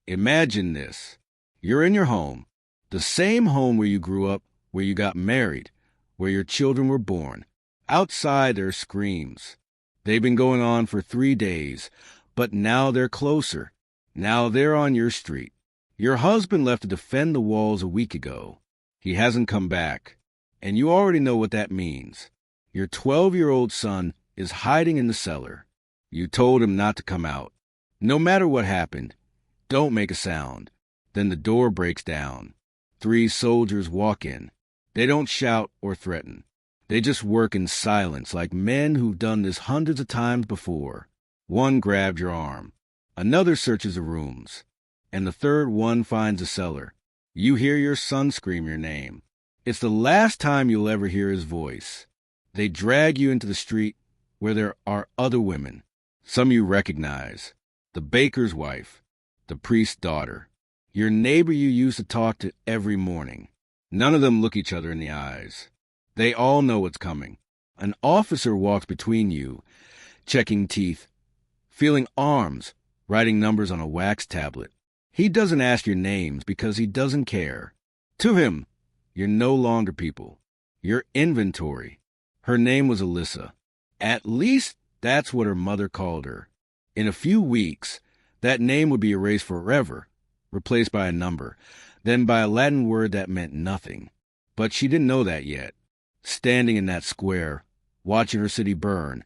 Imagine this. You're in your home, the same home where you grew up, where you got married, where your children were born. Outside there are screams. They've been going on for 3 days, but now they're closer. Now they're on your street. Your husband left to defend the walls a week ago. He hasn't come back, and you already know what that means. Your 12-year-old son is hiding in the cellar. You told him not to come out. No matter what happened, don't make a sound. Then the door breaks down. 3 soldiers walk in. They don't shout or threaten. They just work in silence like men who've done this hundreds of times before. One grabbed your arm. Another searches the rooms. And the third one finds the cellar. You hear your son scream your name. It's the last time you'll ever hear his voice. They drag you into the street where there are other women. Some you recognize. The baker's wife. The priest's daughter. Your neighbor you used to talk to every morning. None of them look each other in the eyes. They all know what's coming. An officer walks between you, checking teeth, feeling arms, writing numbers on a wax tablet. He doesn't ask your names because he doesn't care. To him, you're no longer people. You're inventory. Her name was Alyssa. At least that's what her mother called her. In a few weeks, that name would be erased forever, replaced by a number, then by a Latin word that meant nothing. But she didn't know that yet. Standing in that square, watching her city burn,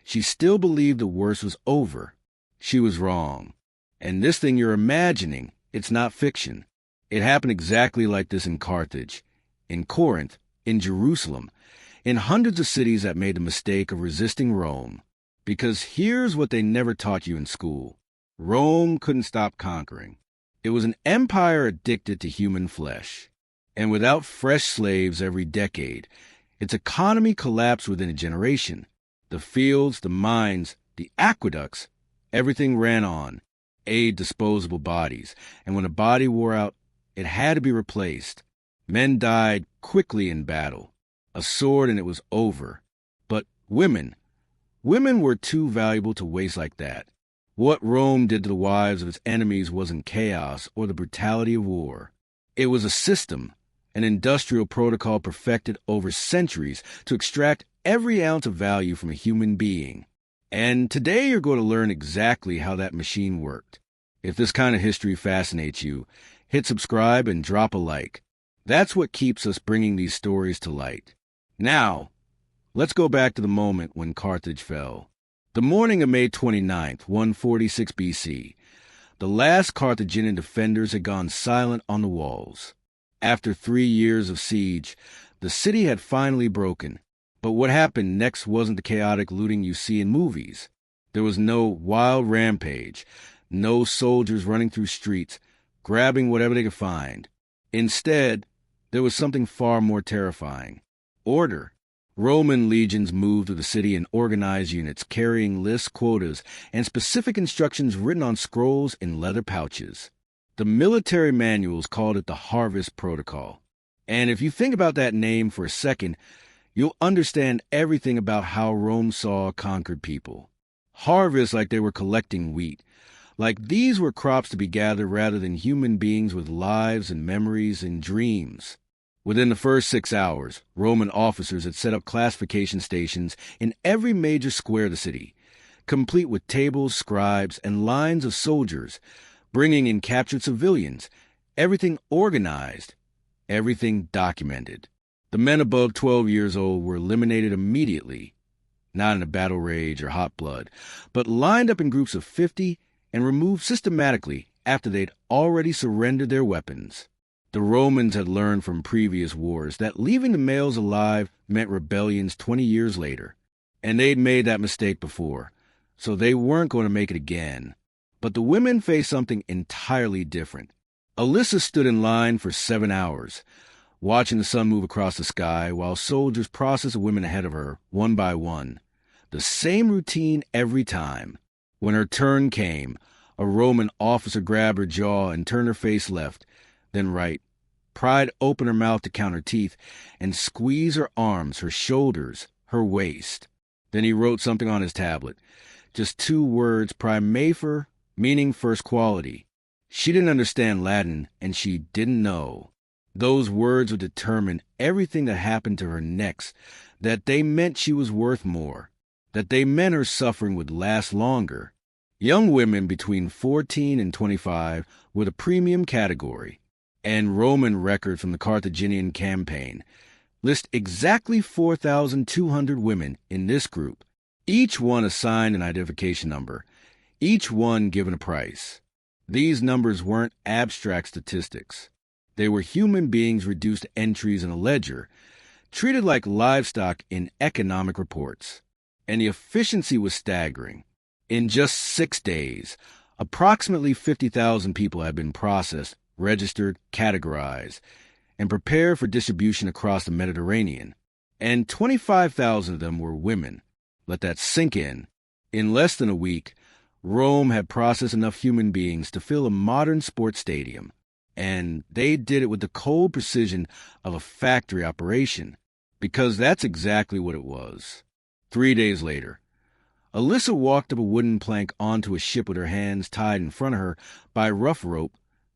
she still believed the worst was over. She was wrong. And this thing you're imagining, it's not fiction. It happened exactly like this in Carthage, in Corinth, in Jerusalem, in hundreds of cities that made the mistake of resisting Rome. Because here's what they never taught you in school. Rome couldn't stop conquering. It was an empire addicted to human flesh. And without fresh slaves every decade, its economy collapsed within a generation. The fields, the mines, the aqueducts, everything ran on, aid disposable bodies. And when a body wore out, it had to be replaced. Men died quickly in battle. A sword and it was over. But women were too valuable to waste like that. What Rome did to the wives of its enemies wasn't chaos or the brutality of war. It was a system, an industrial protocol perfected over centuries to extract every ounce of value from a human being. And today you're going to learn exactly how that machine worked. If this kind of history fascinates you, hit subscribe and drop a like. That's what keeps us bringing these stories to light. Now, let's go back to the moment when Carthage fell. The morning of May 29th, 146 BC, the last Carthaginian defenders had gone silent on the walls. After 3 years of siege, the city had finally broken. But what happened next wasn't the chaotic looting you see in movies. There was no wild rampage, no soldiers running through streets, grabbing whatever they could find. Instead, there was something far more terrifying. Order. Roman legions moved through the city in organized units, carrying lists, quotas, and specific instructions written on scrolls in leather pouches. The military manuals called it the Harvest Protocol. And if you think about that name for a second, you'll understand everything about how Rome saw conquered people. Harvest like they were collecting wheat, like these were crops to be gathered rather than human beings with lives and memories and dreams. Within the first 6 hours, Roman officers had set up classification stations in every major square of the city, complete with tables, scribes, and lines of soldiers, bringing in captured civilians, everything organized, everything documented. The men above 12 years old were eliminated immediately, not in a battle rage or hot blood, but lined up in groups of 50 and removed systematically after they'd already surrendered their weapons. The Romans had learned from previous wars that leaving the males alive meant rebellions 20 years later, and they'd made that mistake before, so they weren't going to make it again. But the women faced something entirely different. Alyssa stood in line for 7 hours, watching the sun move across the sky while soldiers processed the women ahead of her, one by one. The same routine every time. When her turn came, a Roman officer grabbed her jaw and turned her face left, then right, pried open her mouth to count her teeth, and squeezed her arms, her shoulders, her waist. Then he wrote something on his tablet, just 2 words, primafer, meaning first quality. She didn't understand Latin, and she didn't know. Those words would determine everything that happened to her next, that they meant she was worth more, that they meant her suffering would last longer. Young women between 14 and 25 were the premium category, and Roman records from the Carthaginian campaign list exactly 4,200 women in this group, each one assigned an identification number, each one given a price. These numbers weren't abstract statistics. They were human beings reduced to entries in a ledger, treated like livestock in economic reports. And the efficiency was staggering. In just 6 days, approximately 50,000 people had been processed, registered, categorized, and prepared for distribution across the Mediterranean. And 25,000 of them were women. Let that sink in. In less than a week, Rome had processed enough human beings to fill a modern sports stadium, and they did it with the cold precision of a factory operation, because that's exactly what it was. 3 days later, Alyssa walked up a wooden plank onto a ship with her hands tied in front of her by a rough rope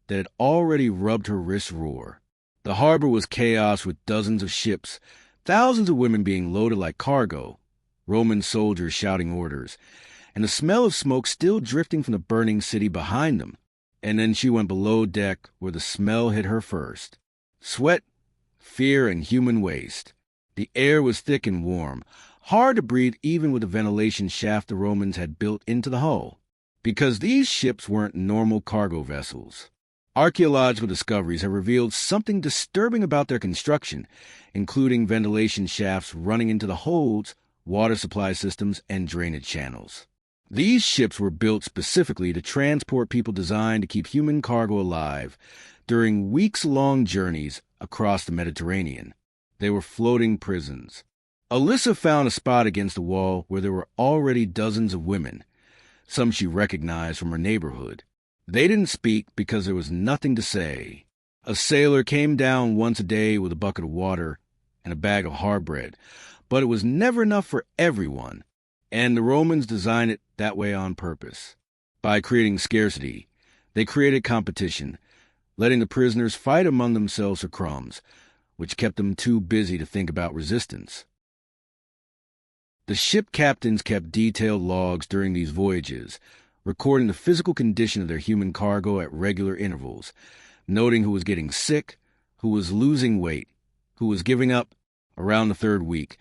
that had already rubbed her wrists raw. The harbor was chaos with dozens of ships, thousands of women being loaded like cargo, Roman soldiers shouting orders, and the smell of smoke still drifting from the burning city behind them. And then she went below deck where the smell hit her first. Sweat, fear, and human waste. The air was thick and warm, hard to breathe even with the ventilation shaft the Romans had built into the hull, because these ships weren't normal cargo vessels. Archaeological discoveries have revealed something disturbing about their construction, including ventilation shafts running into the holds, water supply systems, and drainage channels. These ships were built specifically to transport people designed to keep human cargo alive during weeks-long journeys across the Mediterranean. They were floating prisons. Alyssa found a spot against the wall where there were already dozens of women, some she recognized from her neighborhood. They didn't speak because there was nothing to say. A sailor came down once a day with a bucket of water and a bag of hard bread, but it was never enough for everyone. And the Romans designed it that way on purpose. By creating scarcity, they created competition, letting the prisoners fight among themselves for crumbs, which kept them too busy to think about resistance. The ship captains kept detailed logs during these voyages, recording the physical condition of their human cargo at regular intervals, noting who was getting sick, who was losing weight, who was giving up around the 3rd week.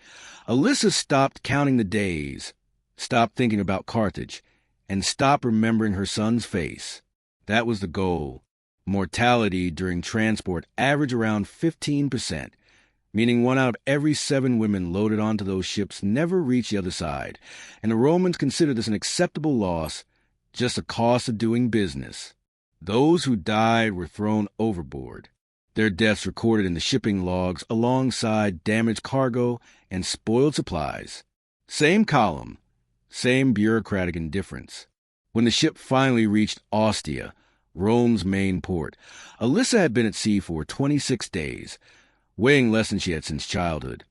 Alyssa stopped counting the days, stopped thinking about Carthage, and stopped remembering her son's face. That was the goal. Mortality during transport averaged around 15%, meaning 1 out of every 7 women loaded onto those ships never reached the other side, and the Romans considered this an acceptable loss, just a cost of doing business. Those who died were thrown overboard, their deaths recorded in the shipping logs alongside damaged cargo and spoiled supplies. Same column, same bureaucratic indifference. When the ship finally reached Ostia, Rome's main port, Alyssa had been at sea for 26 days, weighing less than she had since childhood.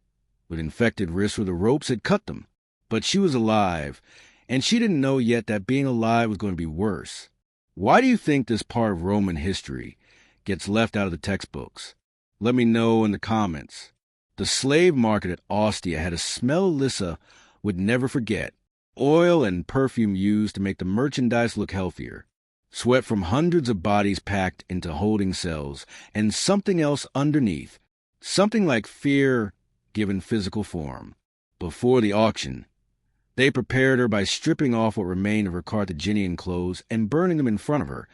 With infected wrists where the ropes had cut them. But she was alive, and she didn't know yet that being alive was going to be worse. Why do you think this part of Roman history gets left out of the textbooks? Let me know in the comments. The slave market at Ostia had a smell Alyssa would never forget. Oil and perfume used to make the merchandise look healthier. Sweat from hundreds of bodies packed into holding cells, and something else underneath. Something like fear given physical form. Before the auction, they prepared her by stripping off what remained of her Carthaginian clothes and burning them in front of her,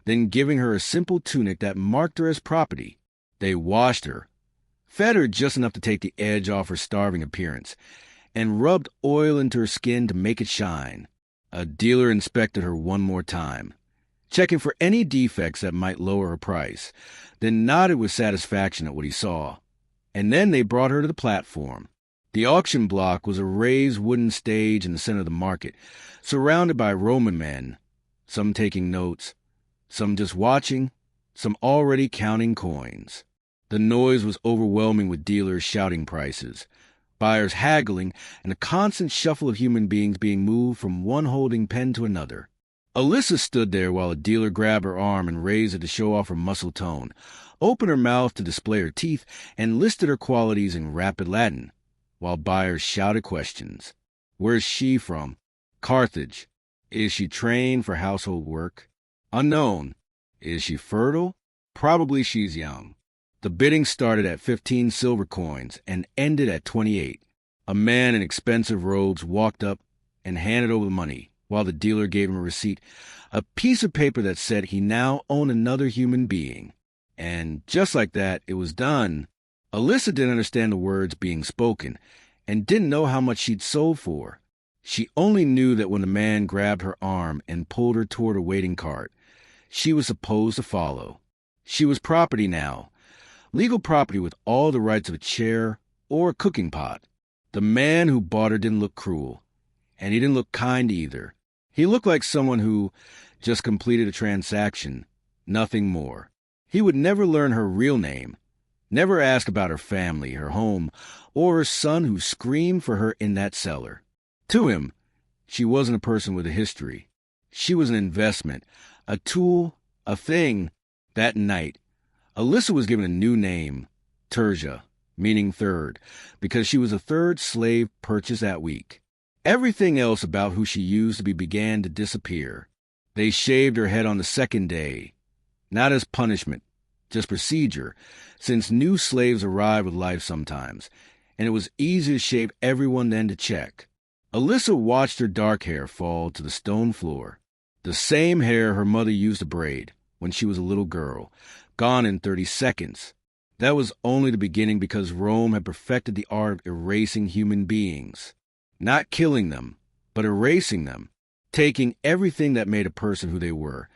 then giving her a simple tunic that marked her as property. They washed her, fed her just enough to take the edge off her starving appearance, and rubbed oil into her skin to make it shine. A dealer inspected her one more time, checking for any defects that might lower her price, then nodded with satisfaction at what he saw. And then they brought her to the platform. The auction block was a raised wooden stage in the center of the market, surrounded by Roman men, some taking notes, some just watching, some already counting coins. The noise was overwhelming with dealers shouting prices, buyers haggling, and a constant shuffle of human beings being moved from one holding pen to another. Alyssa stood there while a dealer grabbed her arm and raised it to show off her muscle tone, opened her mouth to display her teeth, and listed her qualities in rapid Latin, while buyers shouted questions. Where's she from? Carthage. Is she trained for household work? Unknown. Is she fertile? Probably she's young. The bidding started at 15 silver coins and ended at 28. A man in expensive robes walked up and handed over the money, while the dealer gave him a receipt, a piece of paper that said he now owned another human being. And just like that, it was done. Alyssa didn't understand the words being spoken and didn't know how much she'd sold for. She only knew that when the man grabbed her arm and pulled her toward a waiting cart, she was supposed to follow. She was property now, legal property with all the rights of a chair or a cooking pot. The man who bought her didn't look cruel, and he didn't look kind either. He looked like someone who just completed a transaction, nothing more. He would never learn her real name, never ask about her family, her home, or her son who screamed for her in that cellar. To him, she wasn't a person with a history. She was an investment, a tool, a thing. That night, Alyssa was given a new name, Tertia, meaning third, because she was the third slave purchased that week. Everything else about who she used to be began to disappear. They shaved her head on the second day, not as punishment, just procedure, since new slaves arrived with life sometimes, and it was easy to shave everyone then to check. Alyssa watched her dark hair fall to the stone floor, the same hair her mother used to braid when she was a little girl, gone in 30 seconds. That was only the beginning because Rome had perfected the art of erasing human beings. Not killing them, but erasing them, taking everything that made a person who they were,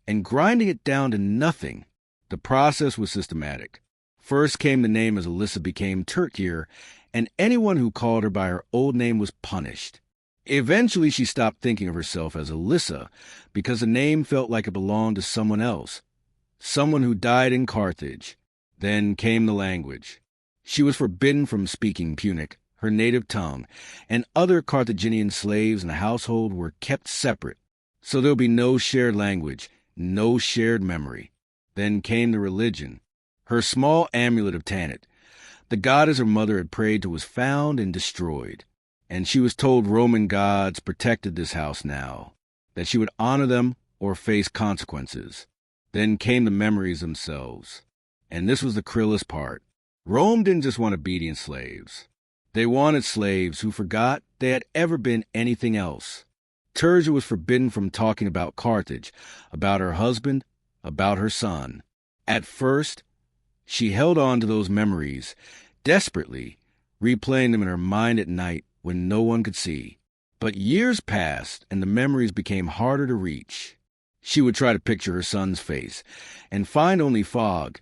and grinding it down to nothing. The process was systematic. First came the name as Alyssa became Tertia, and anyone who called her by her old name was punished. Eventually she stopped thinking of herself as Alyssa, because the name felt like it belonged to someone else, someone who died in Carthage. Then came the language. She was forbidden from speaking Punic, her native tongue, and other Carthaginian slaves in the household were kept separate, so there would be no shared language, no shared memory. Then came the religion. Her small amulet of Tanit, the goddess her mother had prayed to, was found and destroyed, and she was told Roman gods protected this house now, that she would honor them or face consequences. Then came the memories themselves, and this was the cruelest part. Rome didn't just want obedient slaves. They wanted slaves who forgot they had ever been anything else. Tertia was forbidden from talking about Carthage, about her husband, about her son. At first, she held on to those memories, desperately, replaying them in her mind at night when no one could see. But years passed, and the memories became harder to reach. She would try to picture her son's face, and find only fog.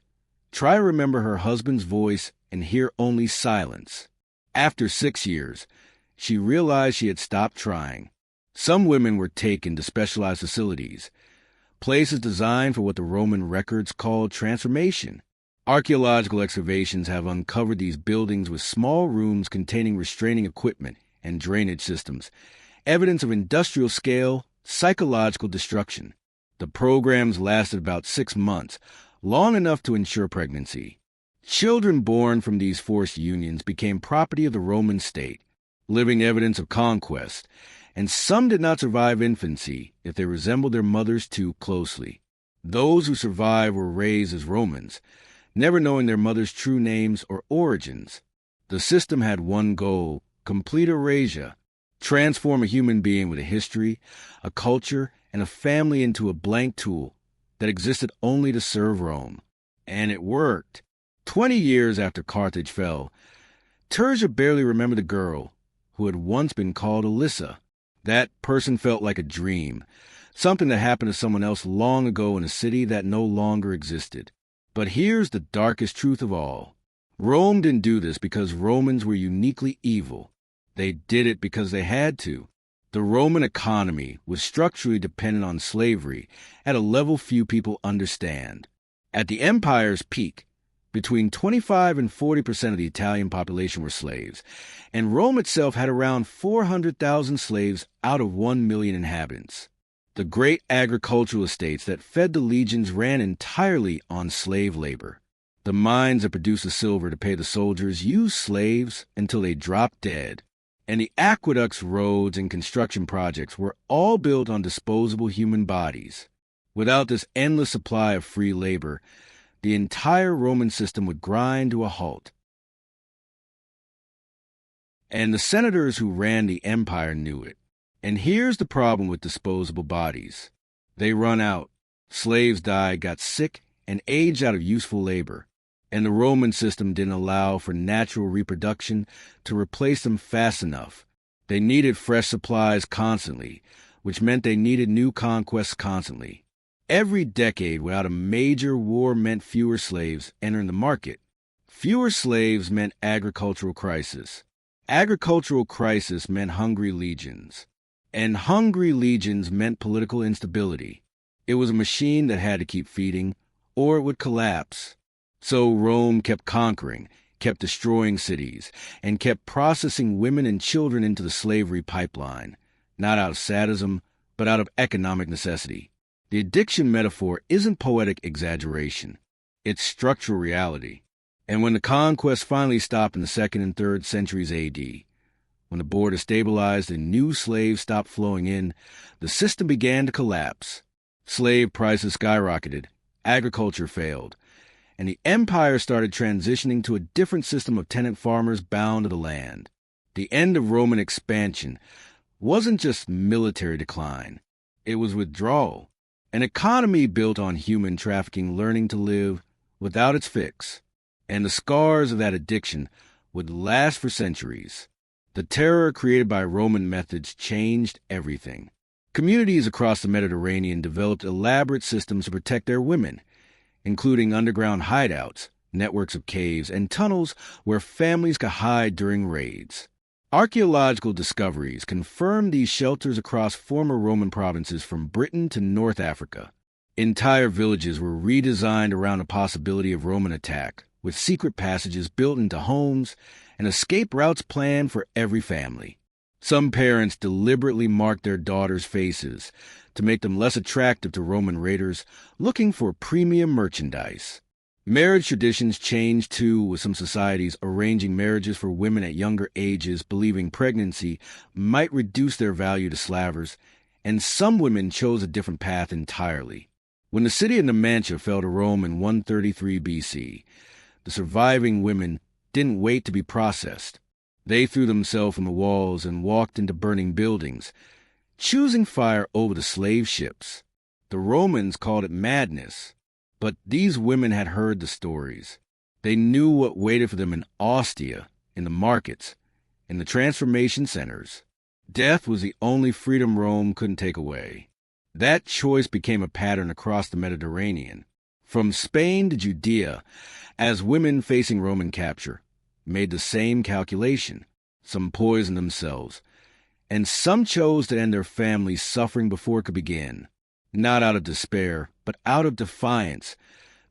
Try to remember her husband's voice, and hear only silence. After 6 years, she realized she had stopped trying. Some women were taken to specialized facilities, places designed for what the Roman records called transformation. Archaeological excavations have uncovered these buildings with small rooms containing restraining equipment and drainage systems, evidence of industrial scale, psychological destruction. The programs lasted about 6 months, long enough to ensure pregnancy. Children born from these forced unions became property of the Roman state, living evidence of conquest, and some did not survive infancy if they resembled their mothers too closely. Those who survived were raised as Romans, never knowing their mother's true names or origins. The system had one goal: complete erasure, transform a human being with a history, a culture, and a family into a blank tool that existed only to serve Rome. And it worked. 20 years after Carthage fell, Tertia barely remembered the girl who had once been called Alyssa. That person felt like a dream, something that happened to someone else long ago in a city that no longer existed. But here's the darkest truth of all. Rome didn't do this because Romans were uniquely evil. They did it because they had to. The Roman economy was structurally dependent on slavery at a level few people understand. At the empire's peak, between 25 and 40% of the Italian population were slaves, and Rome itself had around 400,000 slaves out of 1 million inhabitants. The great agricultural estates that fed the legions ran entirely on slave labor. The mines that produced the silver to pay the soldiers used slaves until they dropped dead. And the aqueducts, roads, and construction projects were all built on disposable human bodies. Without this endless supply of free labor, the entire Roman system would grind to a halt. And the senators who ran the empire knew it. And here's the problem with disposable bodies. They run out. Slaves died, got sick, and aged out of useful labor. And the Roman system didn't allow for natural reproduction to replace them fast enough. They needed fresh supplies constantly, which meant they needed new conquests constantly. Every decade without a major war meant fewer slaves entering the market. Fewer slaves meant agricultural crisis. Agricultural crisis meant hungry legions. And hungry legions meant political instability. It was a machine that had to keep feeding, or it would collapse. So Rome kept conquering, kept destroying cities, and kept processing women and children into the slavery pipeline, not out of sadism, but out of economic necessity. The addiction metaphor isn't poetic exaggeration. It's structural reality. And when the conquest finally stopped in the 2nd and 3rd centuries A.D., when the border stabilized and new slaves stopped flowing in, the system began to collapse. Slave prices skyrocketed, agriculture failed, and the empire started transitioning to a different system of tenant farmers bound to the land. The end of Roman expansion wasn't just military decline. It was withdrawal, an economy built on human trafficking learning to live without its fix. And the scars of that addiction would last for centuries. The terror created by Roman methods changed everything. Communities across the Mediterranean developed elaborate systems to protect their women, including underground hideouts, networks of caves, and tunnels where families could hide during raids. Archaeological discoveries confirmed these shelters across former Roman provinces from Britain to North Africa. Entire villages were redesigned around the possibility of Roman attack, with secret passages built into homes and escape routes planned for every family. Some parents deliberately marked their daughters' faces to make them less attractive to Roman raiders looking for premium merchandise. Marriage traditions changed too, with some societies arranging marriages for women at younger ages, believing pregnancy might reduce their value to slavers, and some women chose a different path entirely. When the city of Numantia fell to Rome in 133 BC, the surviving women didn't wait to be processed. They threw themselves from the walls and walked into burning buildings, choosing fire over the slave ships. The Romans called it madness, but these women had heard the stories. They knew what waited for them in Ostia, in the markets, in the transformation centers. Death was the only freedom Rome couldn't take away. That choice became a pattern across the Mediterranean. From Spain to Judea, as women facing Roman capture made the same calculation. Some poisoned themselves, and some chose to end their family's suffering before it could begin. Not out of despair, but out of defiance.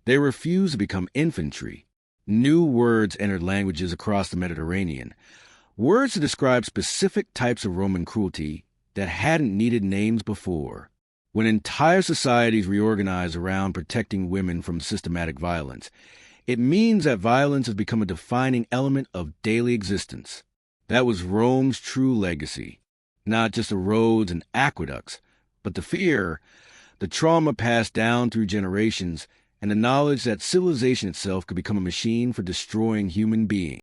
They refused to become infantry. New words entered languages across the Mediterranean, words to describe specific types of Roman cruelty that hadn't needed names before. When entire societies reorganize around protecting women from systematic violence, it means that violence has become a defining element of daily existence. That was Rome's true legacy. Not just the roads and aqueducts, but the fear, the trauma passed down through generations, and the knowledge that civilization itself could become a machine for destroying human beings.